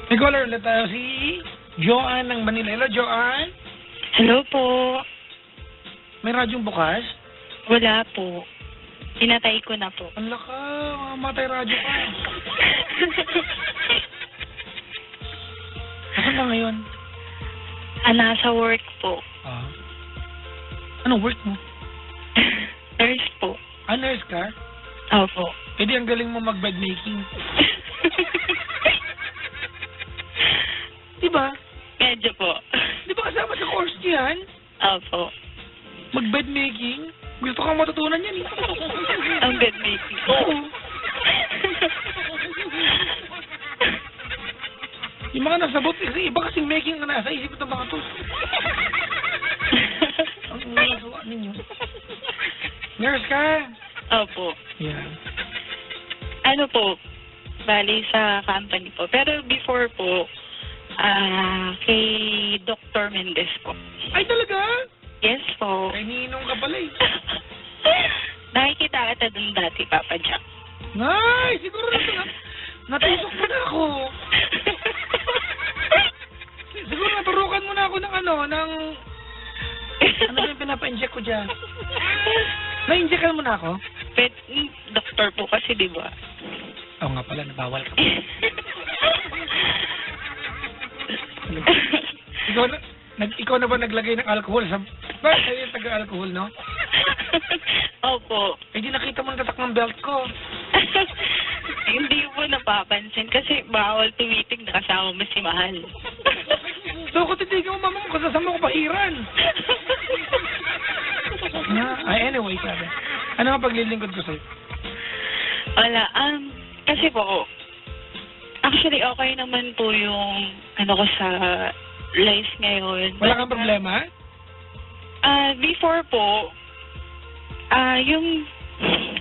May caller ulit tayo si Joanne ng Manila. Hello, Joanne. Hello po. May radyong bukas? Wala po. Pinatay ko na po. Ang laka, mamatay radyo ka. Nasaan ka ngayon? Nasa work po. Ah. Anong work mo? Nurse po. Nurse ka? Opo. Eh di ang galing mo mag-bed making. Diba? Medyo po. Di ba kasama sa course niyan? Opo. Mag-bed making? Gusto kang matutunan yan eh. Ang bed making. Oo. Yung mga nasabot, iba kasing making na nasa isip ng mga to. Ang nasuwa ninyo. Nurse ka? Opo. Yeah. Ano po, bali sa company po. Pero before po, kay Dr. Mendez po. Ay talaga? Yes po. Kay Ninong ka pala eh. Nakikita kita dun dati, Papa Jack. Ay, siguro natusok mo na ako. Siguro naturukan mo na ako ng ano ba yung pinapa-inject ko dyan? Na-injectan mo na ako? Doktor po kasi, di ba? Oo nga pala, nabawal ka pa. Ikaw na ba naglagay ng alcohol sa... Bakit kayo yung taga-alcohol, no? Opo. Eh di nakita mo natatak ng belt ko. Hindi po napapansin kasi bawal tumitig na kasama mo si Mahal. So kung titigan mo, mama mo, kasasama ko pahiran. Anyway, sabi. Ano ang paglilingkod ko sa'yo? Wala. Kasi po, actually okay naman po yung ano ko sa life ngayon. Wala kang problema? Before po, yung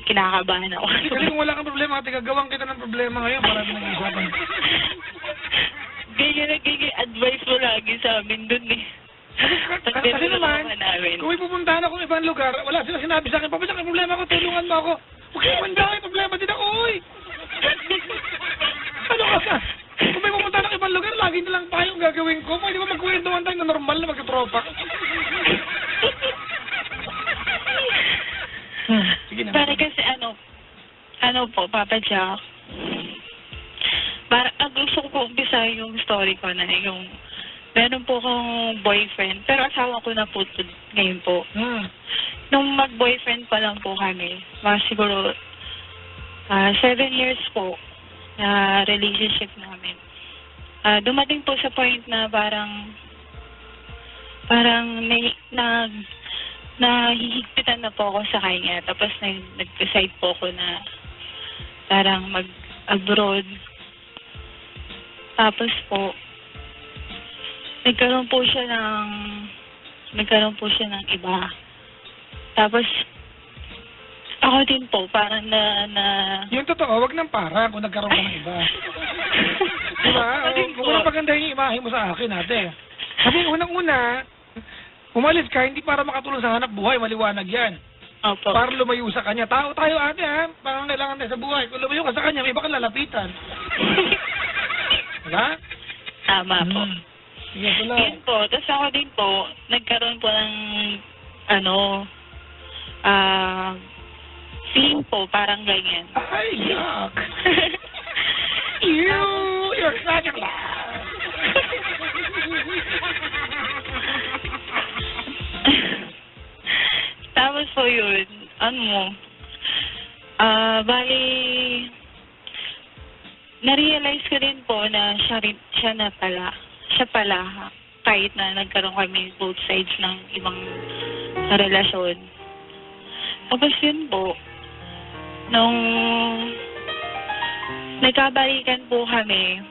kinakabahan ako. Kasi kung wala kang problema, gagawin kita ng problema ngayon para nag-iisapan. Ganyan advice mo lagi sa amin dun eh. Kasi naman, kung may pupuntahan ako ng ibang lugar, wala sila sinabi sa akin, papasak yung problema ko, tulungan mo ako. Huwag kayo manda, may problema din ako, oy! Ano ka ba? Kung may pupuntahan ng ibang lugar, lagi nilang pa yung gagawin ko. Pwede ba magkwentuhan tayo na normal na magkatropa? Sige na. Para kasi ano po, Papa Jack, para gusto ko po umpisa yung story ko na yung meron po akong boyfriend, pero asawa ko na po ngayon po. Nung mag-boyfriend pa lang po kami, mga siguro 7 years po na relationship namin. Dumating po sa point na parang nahihigpitan na po ako sa kanya. Tapos nag-decide po ako na parang mag-abroad. Tapos po, nagkaroon po siya ng iba. Tapos, ako din po, parang Yung totoo, wag nang para kung nagkaroon ka ng iba. Diba? Kung napagandahin yung imahe mo sa akin, ate. Kasi unang-una, umalis ka, hindi para makatulong sa hanap buhay, maliwanag yan. Opo. Para lumayo sa kanya. Tao tayo, ate, ha? Parang kailangan tayo sa buhay. Kung lumayo ka sa kanya, may iba kang lalapitan. Diba? Tama po. Sige, pala. Yun po. Tapos ako din po, nagkaroon po ng, feeling po, parang ganyan. Ay, yuck. You're such a Tapos po yun, bali, na-realize ko din po na siya pala, kahit na nagkaroon kami both sides ng ibang relasyon. Tapos yun po, nung nagkabalikan po kami,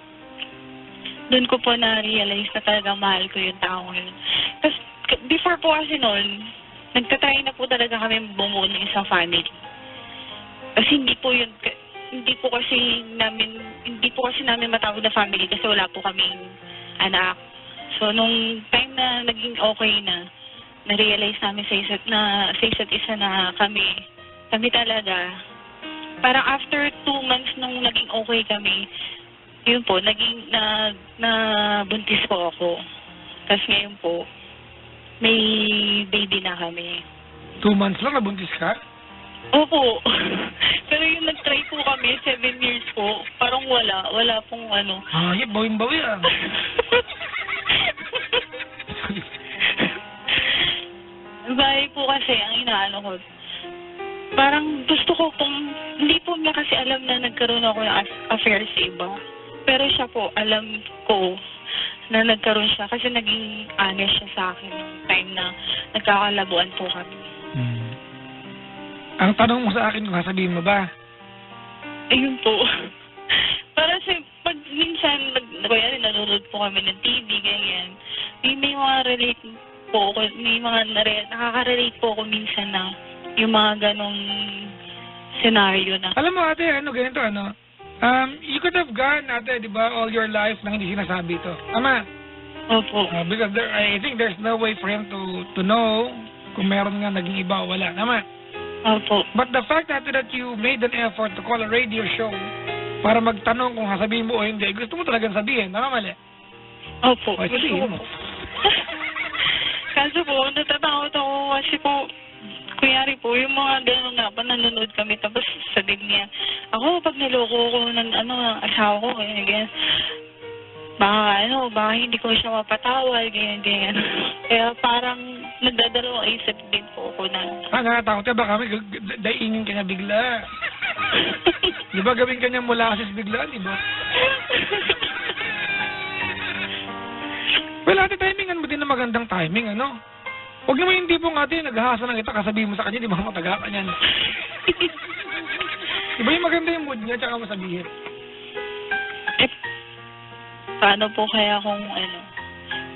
doon ko po na-realize na talagang mahal ko yung tao yun. Tapos, before po kasi noon, nagtatry na po talaga kami bumuo ng isang family. Kasi hindi po kasi namin matawag na family kasi wala po kaming anak. So, nung time na naging okay na-realize namin sa isa't isa na kami talaga, parang after 2 months nung naging okay kami, yun po, na buntis po ako. Tapos ngayon po, may baby na kami. 2 months lang nabuntis ka? Opo. Pero yung nag-try po kami, 7 years po, parang wala pong ano. Bawin-bawi ah. Bahay po kasi, ang inaano ko, parang gusto ko pong, hindi po niya kasi alam na nagkaroon ako ng affair sa iba. Pero siya po, alam ko na nagkaroon siya kasi naging honest siya sa akin nung time na nagkakalabuan po kami. Ang tanong mo sa akin, kung sasabihin mo ba? Ayun po. Para sa, pag minsan, nanonood po kami ng TV, ganyan, may mga relate po ako, may mga nakaka-relate po ako minsan na yung mga ganong scenario na. Alam mo ate, ganito, you could have gone ate, di ba, all your life nang hindi sinasabi ito. Tama? Opo. Because I think there's no way for him to know kung meron nga naging iba o wala. Tama? Opo. But the fact that you made an effort to call a radio show para magtanong kung sasabihin mo o hindi, gusto mo talagang sabihin. Tama, mali? Opo. O, sabihin mo. Kaso po, natatakot ako kasi po, kunyari po, yung mga gano'n nga pa, nanonood kami, tapos sabihin niya, ako, pag niloko ko ng asawa ko, ganyan, baka hindi ko siya mapatawal, ganyan. Kaya parang nagdadalawang isip din po ako na. Nakatakot ka ba kami, daingin ka niya bigla. Di ba gawin ka niya molasses bigla, di ba? Well, ate, timingan mo din na magandang timing, ano? Huwag naman hindi po nga ate, naghahasa ng kita, kasabihin mo sa kanya, di ba mataga ka niyan? Di ba yung maganda yung mood niya, tsaka mo sabihin? Eh, paano po kaya kung ano?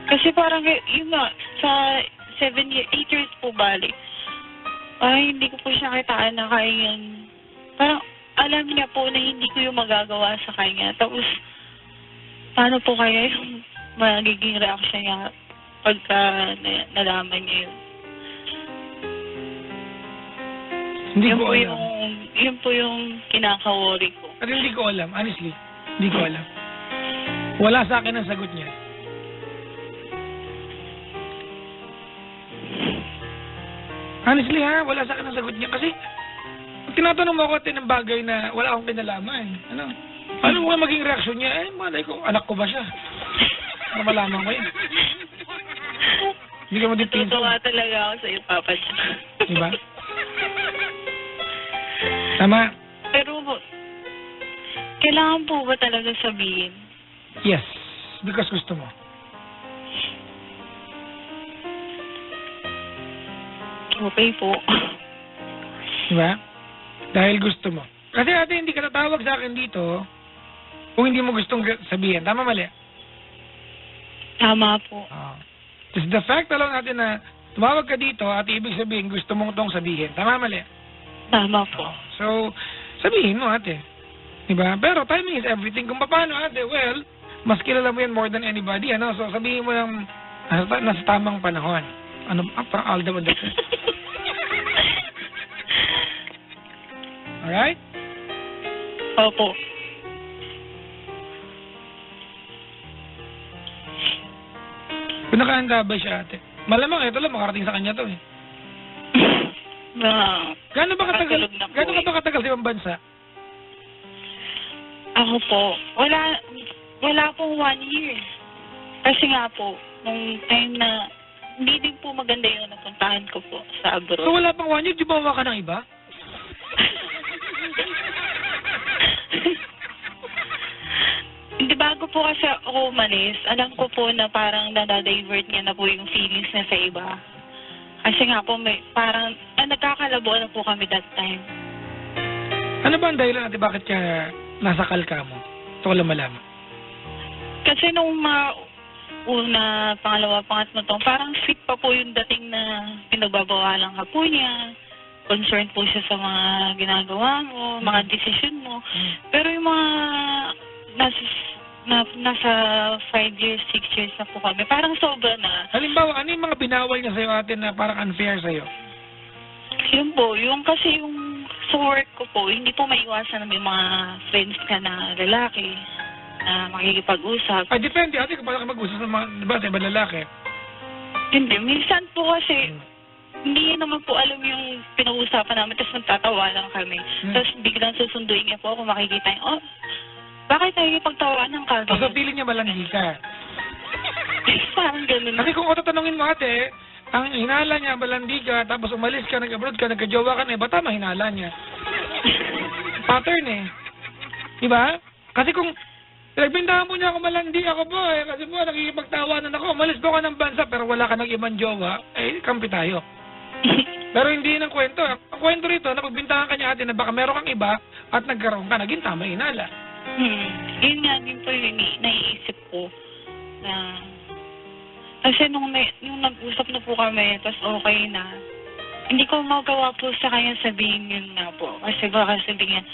Kasi parang, yun nga, sa 8 years po bali, ay hindi ko po siya kitaan na kaya yun. Parang, alam niya po na hindi ko yung magagawa sa kanya. Tapos, paano po kaya yung magiging reaction niya pagka nalaman niya yun? Hindi ko alam. Yun po yung kinaka-worry ko. At hindi ko alam, honestly. Hindi ko alam. Wala sa akin ang sagot niya. Honestly wala sa akin ang sagot niya. Kasi, tinatanong mo ako ng bagay na wala akong kinalaman. Ano? Paano mo maging reaksyon niya? Malay ko, anak ko ba siya? Ano malaman ko yan? Hindi ka mo din pinsan. Natutuwa talaga ako sa iyo, Papa. Diba? Tama? Pero, kailangan po ba talaga sabihin? Yes. Because gusto mo. Okay po. Diba? Dahil gusto mo. Kasi ate, hindi ka tatawag sa akin dito kung hindi mo gustong sabihin. Tama, mali? Tama po. Just the fact lang natin na tumawag ka dito at ibig sabihin gusto mong tong sabihin. Tama, mali? Tama po. So, sabihin mo ate. Diba? Pero timing is everything. Kung paano ate, well, mas kilala mo yan more than anybody. Ano? So, sabihin mo lang nasa tamang panahon. Ano? Parang Alda mo dito. Alright? Opo. Kung nakahanda ba siya ate? Malamang ito lang makarating sa kanya to eh. Gaano ba katagal sa ibang bansa? Ako po, wala pong 1 year. Kasi nga po, nung time na hindi din po maganda yung napuntahan ko po sa abroad. So wala pang 1 year, di ba ka ng iba? Hindi, bago po kasi ako umalis, alam ko po na parang nadadivert niya na po yung feelings niya sa iba. Kasi nga po, parang nagkakalabuan na po kami that time. Ano ba ang dahilan natin bakit ka nasakal ka mo? Ito ko lang malaman. Kasi nung una, pangalawa, pangatlo to, parang sweet pa po yung dating na pinagbabawalan ka po niya. Concerned po siya sa mga ginagawa mo, mga decision mo. Pero yung mga nasa 5 years, 6 years na po kami, parang sobra na. Halimbawa, ano yung mga binawal niya sa'yo ate na parang unfair sa'yo? Yun po, kasi yung sa work ko po, hindi po maiwasan na may mga friends ka na lalaki. na makikipag-usap. Ay, depende. Ate, kung paano ka mag-usap ng mga, di ba, sa ibang lalaki? Hindi, minsan po kasi hindi naman po alam yung pinag-uusapan namin, tapos nagtatawa lang kami. Tapos biglang susunduin niya po ako, makikita niya, oh, bakit nakikipagtawanan ka? O, so feeling niya malandi ka. Parang ganun. Kasi kung tatanungin mo, ate, ang hinala niya, malandi ka, tapos umalis ka, nag-abroad ka, nagka-jowa ka na, ba tama hinala niya? Pattern eh. Diba? Kasi kung pinagbintahan mo niya ako malandi ako po eh, kasi po nakikipagtawanan ako, umalis po ka ng bansa pero wala ka ng ibang jowa, eh kampi tayo. Pero hindi yun ang kwento. Ang kwento rito, napagbintahan ka niya ate na baka meron kang iba at nagkaroon ka, naging tama hinala. Yun nga din po yung naiisip ko na kasi nung nag-usap na po kami, tapos okay na, hindi ko magawa po sa kanya sabihin yun nga po. Kasi baka sabihin,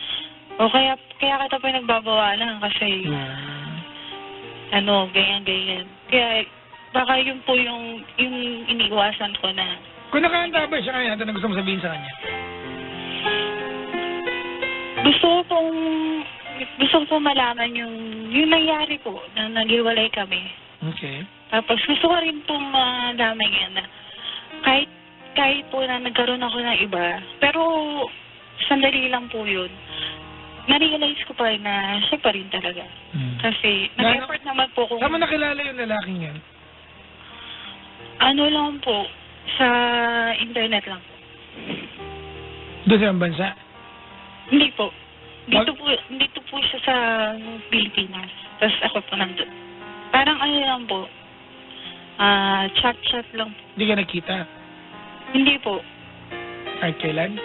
o kaya kita po yung nagbabawalan kasi ganyan. Kaya baka yun po yung iniiwasan ko na. Kung nakahanda ba siya kaya na gusto mo sabihin sa kanya? Gusto ko malaman yung nangyari po na naghiwalay kami. Okay. Tapos gusto ko rin pong malaman yan na kahit po na nagkaroon ako ng iba, pero sandali lang po yun. Na-realize ko pa rin na siya pa rin talaga. Kasi nag-effort naman po kung... Saan mo nakilala yung lalaking yan? Ano lang po, sa internet lang po. Doon sa ibang bansa? Hindi po. Dito po siya sa Pilipinas. Tapos ako po nandun. Parang ano lang po, chat lang po. Hindi ka nagkita? Hindi po. Kahit kailan?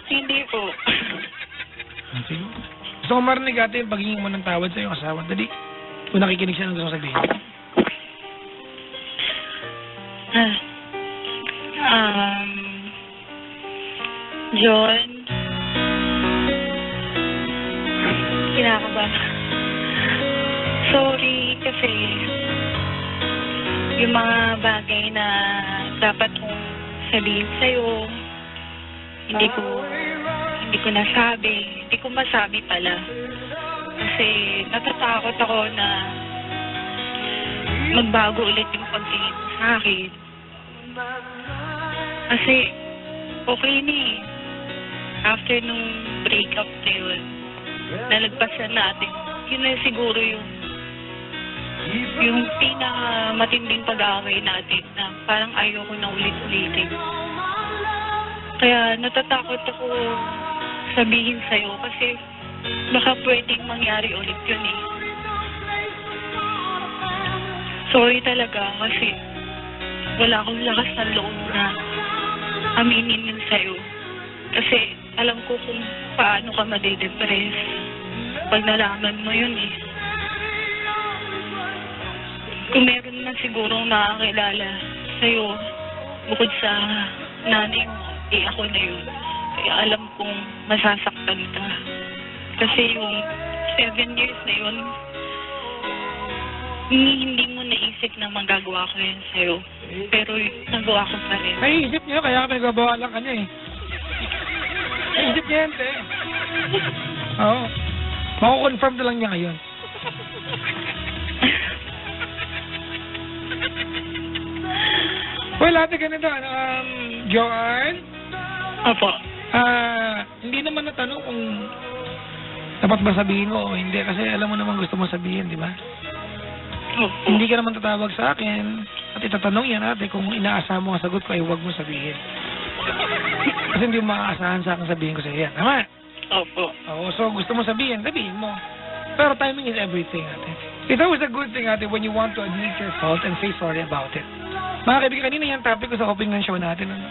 Hindi po. Okay. Gusto ko marinig ate yung paghingi mo ng tawad sa iyong asawa. Dali. Kung nakikinig siya ng gusto kong sabihin. John, kinakaba. Sorry kasi yung mga bagay na dapat kong sabihin sa'yo, hindi ko nasabi. Hindi ko masabi pala. Kasi natatakot ako na magbago ulit yung pagtingin mo sa akin. Kasi okay na eh. After nung breakup na yun, nalagpasan natin. Yun na siguro yung pinaka-matinding pag-aaway natin na parang ayoko na ulit-ulitin. Kaya natatakot ako sabihin sa'yo kasi baka pwedeng mangyari ulit yun eh. Sorry talaga kasi wala akong lakas ng loob na aminin yun sa'yo. Kasi alam ko kung paano ka madidepress pag nalaman mo yun eh. Kung meron na sigurong nakakilala sa'yo bukod sa nanay mo, ako na yun. Kaya alam kong masasaktan ka. Kasi yung 7 years na yun, hindi mo naisip na magagawa ko yun sa'yo. Pero nagawa ko pa rin. Ay, isip niya, kaya ka pinagbabawalan ka niya eh. Ay, isip niya yan, te. Oo. Mako-confirm na lang niya ngayon. Well, ate, ganito, Joanne? Opo. Hindi naman natanong kung dapat ba sabihin mo o hindi kasi alam mo naman gusto mo sabihin, di ba? Opo. Hindi ka naman tatawag sa akin at itatanong yan ate kung inaasahan mo ang sagot ko ay huwag mo sabihin. Kasi hindi mo maaasahan sa akin sabihin ko sa iyo yan. Tama? Opo. Oo, so gusto mo sabihin mo. Pero timing is everything ate. It's always a good thing ate when you want to admit your fault and say sorry about it. Mga kaibigan, kanina yung topic ko sa opening show natin. Ano?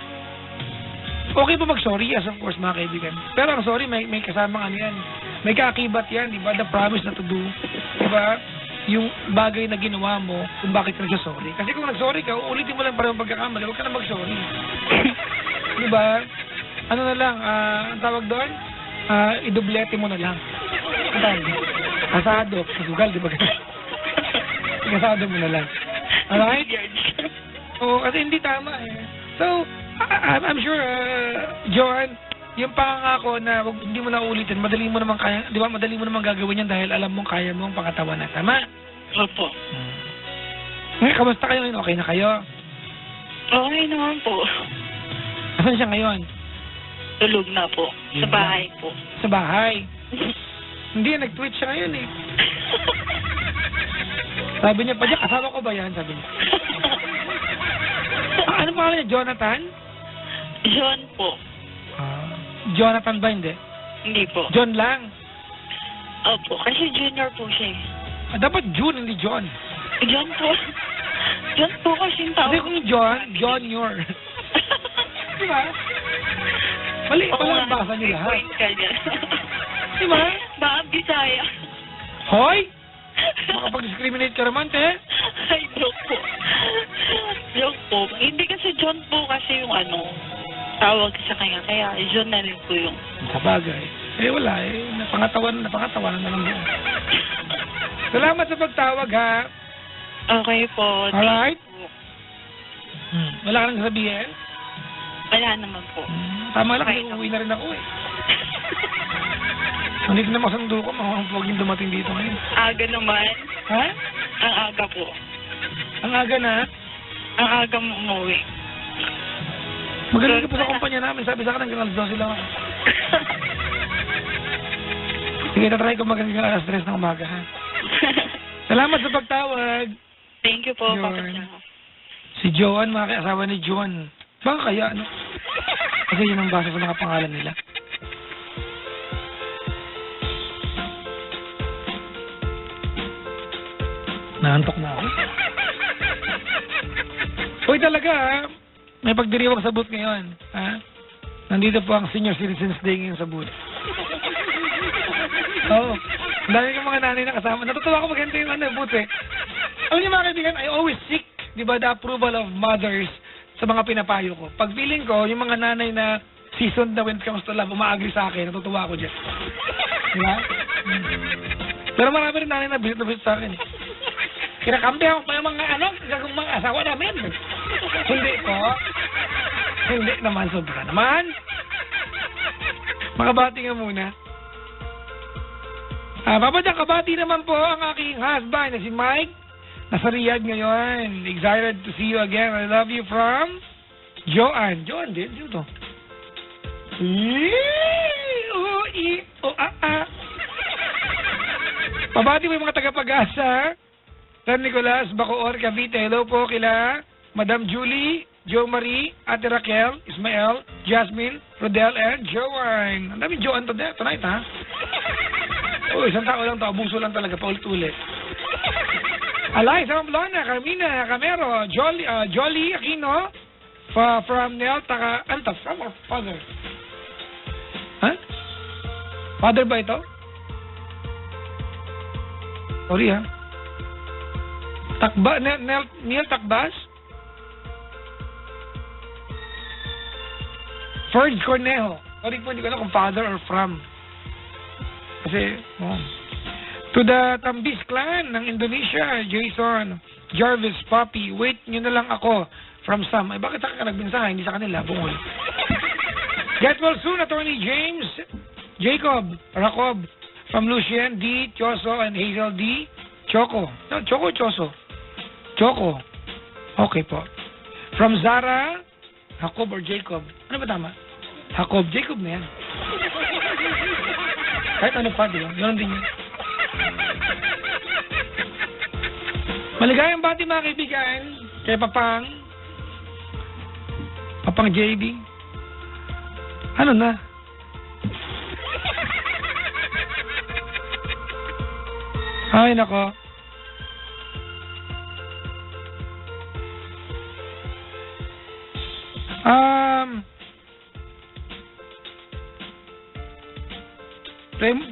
Okay po mag-sorry, yes, of course, mga kaibigan. Pero ang sorry, may kasama ano yan. May kaakibat yan, di ba? The promise na to do. Di ba? Yung bagay na ginawa mo, kung bakit ka nagsasorry. Kasi kung nagsorry ka, uulitin mo lang parang pagkakamali, huwag ka na mag-sorry. Di ba? Ano na lang, ang tawag doon? Idoblete mo na lang. Ang tawag? Asado. Kasugal, di ba? Asado mo na lang. Alright? Oo, kasi hindi tama eh. So, I'm sure, Joanne, yung pangako na hindi mo na ulitin, madali mo naman kaya, di ba, madali mo naman gagawin yan dahil alam mong kaya mo ang pangatawan na. Tama? Opo. Ngayon, kamusta kayo ngayon? Okay na kayo? Okay naman po. Asan siya ngayon? Tulog na po. Sa bahay po. Sa bahay. Hindi, nag-tweet siya ngayon eh. Sabi niya pa, asawa ko ba yan? Sabi niya. Ano pangalan niya? Jonathan? John po. Jonathan ba hindi? Hindi po. John lang. Opo. Kasi junior po siya eh. Dapat June, hindi John. John po. John po kasi yung tawag. Kasi kung John, Junior. Di ba? Mali pala ang basa niyo lahat. Point ka dyan. Di ba? Baka Bisaya. Hoy! Makapag-discriminate ka naman, te. Ay, joke po. Joke po. Hindi kasi John po kasi yung tawag sa kanya. Kaya John na rin po yung... Sa bagay. Eh wala eh. Napangatawan na lang yan. Salamat sa pagtawag, ha? Okay po. Alright? Thank you. Wala ka nang sabihin? Wala naman po. Tama lang, Okay. kasi uuwi na rin ako eh. Nandito na masundo ko, huwag yung dumating dito ngayon. Aga naman. Ha? Ang aga po. Ang aga na. Ang aga mo umuwi. Magaling ka po sa kumpanya namin. Sabi sa akin, hanggang alas 12 lang ako. Sige, tatry ko magaling ka alas 3 ng umaga, ha? Salamat sa pagtawag. Thank you po, Yun. Papa Chang. Si Joan, mga asawa ni John. Baka kaya, ano? Kasi yun ang basa sa mga pangalan nila. Naantok na ako. Uy, talaga, ha? May pagdiriwang sa booth ngayon, ha? Nandito po ang Senior Citizens Day ngayon sa booth. Oo. Ang dami kong mga nanay na kasama. Natutuwa ako maganda yung booth eh. Alam niyo mga kaibigan, I always seek, di ba, the approval of mothers sa mga pinapayo ko. Pag feeling ko, yung mga nanay na seasoned na when it comes to love, umaagri sa akin, natutuwa ako dyan. Di ba? Pero marami rin nanay na visit sa akin eh. Kinakampi ako pa yung mga asawa namin. Hindi po. Hindi naman, sobra naman. Makabati nga muna. Papadang kabati naman po ang aking husband na si Mike. Nasa Riyadh ngayon. Excited to see you again. I love you from Joanne. Joanne din. Sino to? Pabati mo yung mga taga-Pag-asa. San Nicolas, Bacoor, Cavite. Hello po kila Madam Julie, Jo Marie, Ate Raquel, Ismael, Jasmine, Rodel, and Joanne. Ang dami Joanne tonight, ha? Oh, isang tao lang to. Abuso lang talaga. Paulit-ulit. Alay, sa Pamplona, Carmina, Camero, Jolly Aquino, from Nel, from our father. Ha? Father ba ito? Sorry, ha? Takba, Neil Takbas? Ferds Cornejo. Sorry po, hindi ko alam kung father or from. Kasi, To the Tambis clan ng Indonesia, Jason, Jarvis, Poppy, wait nyo na lang ako from Sam. Ay, bakit ka nagbinsahan? Hindi sa kanila, bungol. Get well soon, Attorney James, Jacob, Racob, from Lucien, D, Choso, and Hazel D, Choco. No, Choco, Choso. Choco. Okay po. From Zara, Jacob or Jacob. Ano ba tama? Jacob. Jacob na yan. Kahit ano pa, di ba? Ganon din yun. Maligayang bati mga kaibigan kay Papang JB. Ano na? Ay, nako.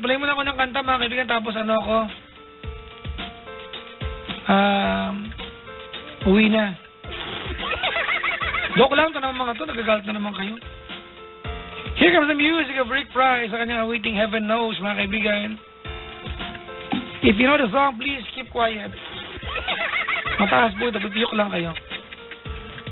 Play mo na ako ng kanta mga kaibigan tapos ano ako uwi na. Joke lang to naman mga to, nagagalit na naman kayo. Here comes the music of Rick Price sa kanyang Awaiting Heaven Knows mga kaibigan. If you know the song, please keep quiet. Mataas po ito, bibiyok lang kayo.